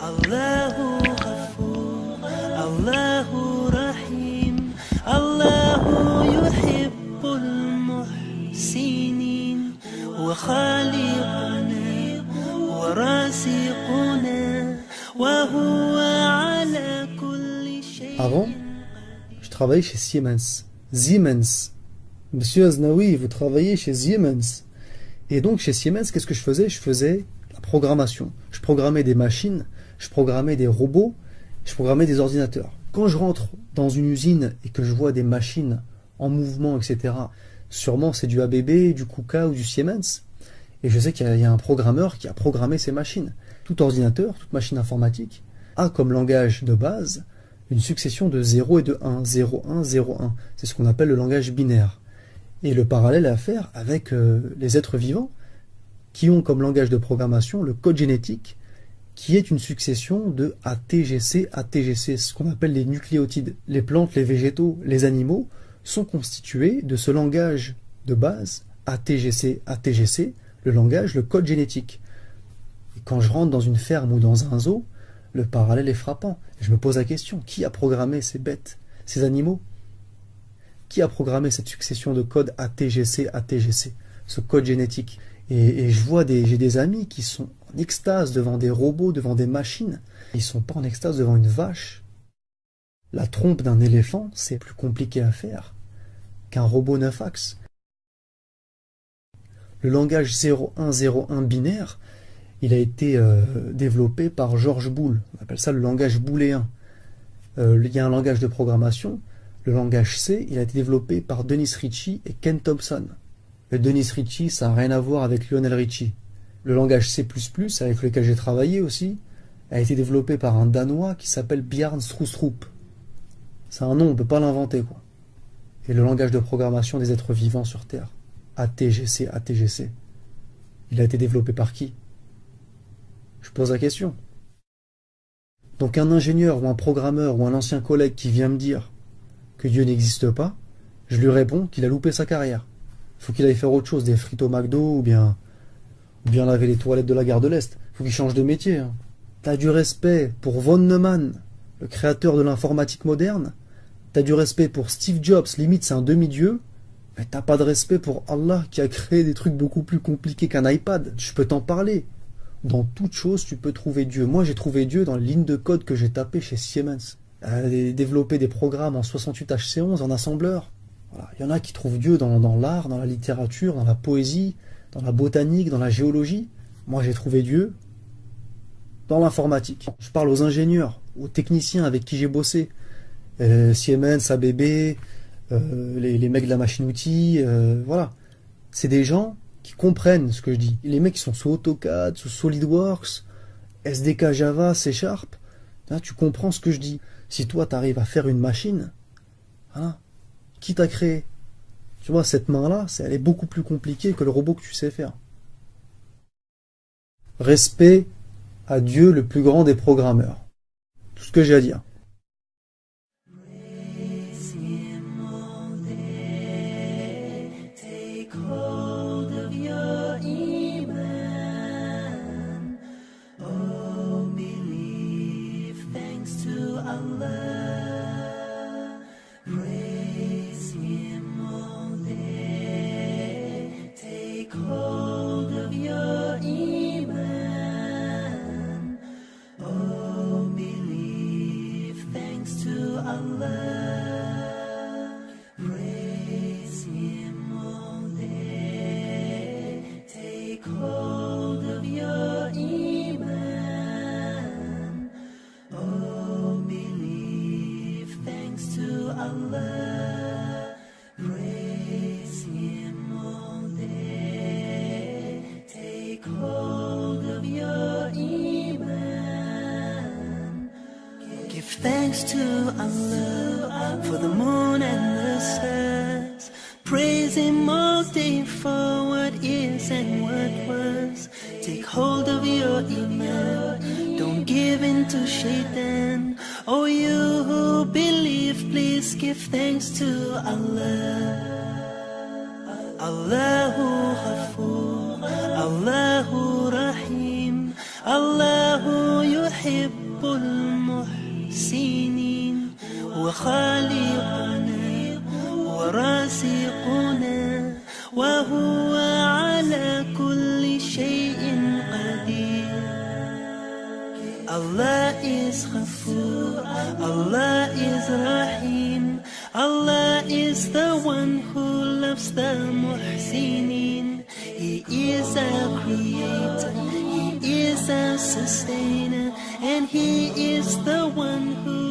Allahu Ghafoor, Allahu Rahim, Allahu yuhibbul muhsinin, wa khaliquna, wa raziquna, wa huwa ala kulli shay'in. Avant, je travaillais chez Siemens. Siemens. Monsieur Aznaoui, vous travaillez chez Siemens. Et donc chez Siemens, qu'est-ce que je faisais? Je faisais la programmation. Je programmais des machines, je programmais des robots, je programmais des ordinateurs. Quand je rentre dans une usine et que je vois des machines en mouvement, etc., sûrement c'est du ABB, du KUKA ou du Siemens. Et je sais qu'il y a un programmeur qui a programmé ces machines. Tout ordinateur, toute machine informatique a comme langage de base une succession de 0 et de 1, 0, 1, 0, 1. C'est ce qu'on appelle le langage binaire. Et le parallèle à faire avec les êtres vivants qui ont comme langage de programmation le code génétique qui est une succession de ATGC, ATGC, ce qu'on appelle les nucléotides. Les plantes, les végétaux, les animaux sont constitués de ce langage de base, ATGC, ATGC, le langage, le code génétique. Et quand je rentre dans une ferme ou dans un zoo, le parallèle est frappant. Et je me pose la question, qui a programmé ces bêtes, ces animaux? Qui a programmé cette succession de codes ATGC, ATGC, ce code génétique? Et je vois j'ai des amis qui sont en extase devant des robots, devant des machines. Ils ne sont pas en extase devant une vache. La trompe d'un éléphant, c'est plus compliqué à faire qu'un robot 9 axes. Le langage 0101 binaire, il a été développé par George Boole. On appelle ça le langage booléen. Il y a un langage de programmation. Le langage C, il a été développé par Dennis Ritchie et Ken Thompson. Le Dennis Ritchie, ça n'a rien à voir avec Lionel Richie. Le langage C++, avec lequel j'ai travaillé aussi, a été développé par un Danois qui s'appelle Bjarne Stroustrup. C'est un nom, on ne peut pas l'inventer, quoi. Et le langage de programmation des êtres vivants sur Terre, ATGC, ATGC, il a été développé par qui? Je pose la question. Donc un ingénieur ou un programmeur ou un ancien collègue qui vient me dire que Dieu n'existe pas, je lui réponds qu'il a loupé sa carrière. Il faut qu'il aille faire autre chose, des frites au McDo ou bien laver les toilettes de la gare de l'Est. Il faut qu'il change de métier. Hein. T'as du respect pour von Neumann, le créateur de l'informatique moderne. T'as du respect pour Steve Jobs, limite c'est un demi-dieu. Mais t'as pas de respect pour Allah qui a créé des trucs beaucoup plus compliqués qu'un iPad. Je peux t'en parler. Dans toute chose, tu peux trouver Dieu. Moi, j'ai trouvé Dieu dans les lignes de code que j'ai tapées chez Siemens. Développer des programmes en 68HC11 en assembleur. Voilà. Il y en a qui trouvent Dieu dans l'art, dans la littérature, dans la poésie, dans la botanique, dans la géologie. Moi, j'ai trouvé Dieu dans l'informatique. Je parle aux ingénieurs, aux techniciens avec qui j'ai bossé. Siemens, ABB, les mecs de la machine-outil, voilà. C'est des gens qui comprennent ce que je dis. Les mecs qui sont sous AutoCAD, sous SolidWorks, SDK Java, C#, hein, tu comprends ce que je dis. Si toi, tu arrives à faire une machine, voilà, qui t'a créé? Tu vois, cette main-là, elle est beaucoup plus compliquée que le robot que tu sais faire. Respect à Dieu, le plus grand des programmeurs. Tout ce que j'ai à dire. Thanks to Allah for the moon and the stars. Praise Him all day for what is and what was. Take hold of your iman. Don't give in to shaitan. Oh, you who believe, please give thanks to Allah. Allahu Ghafoor, Allahu Rahim, Allahu Yuhib. خالقنا ورازقنا وهو على كل شيء قدير. Allah is Ghafoor, Allah is Rahim, Allah is the one who loves the Muhsinin. He is our creator, He is our sustainer, and He is the one who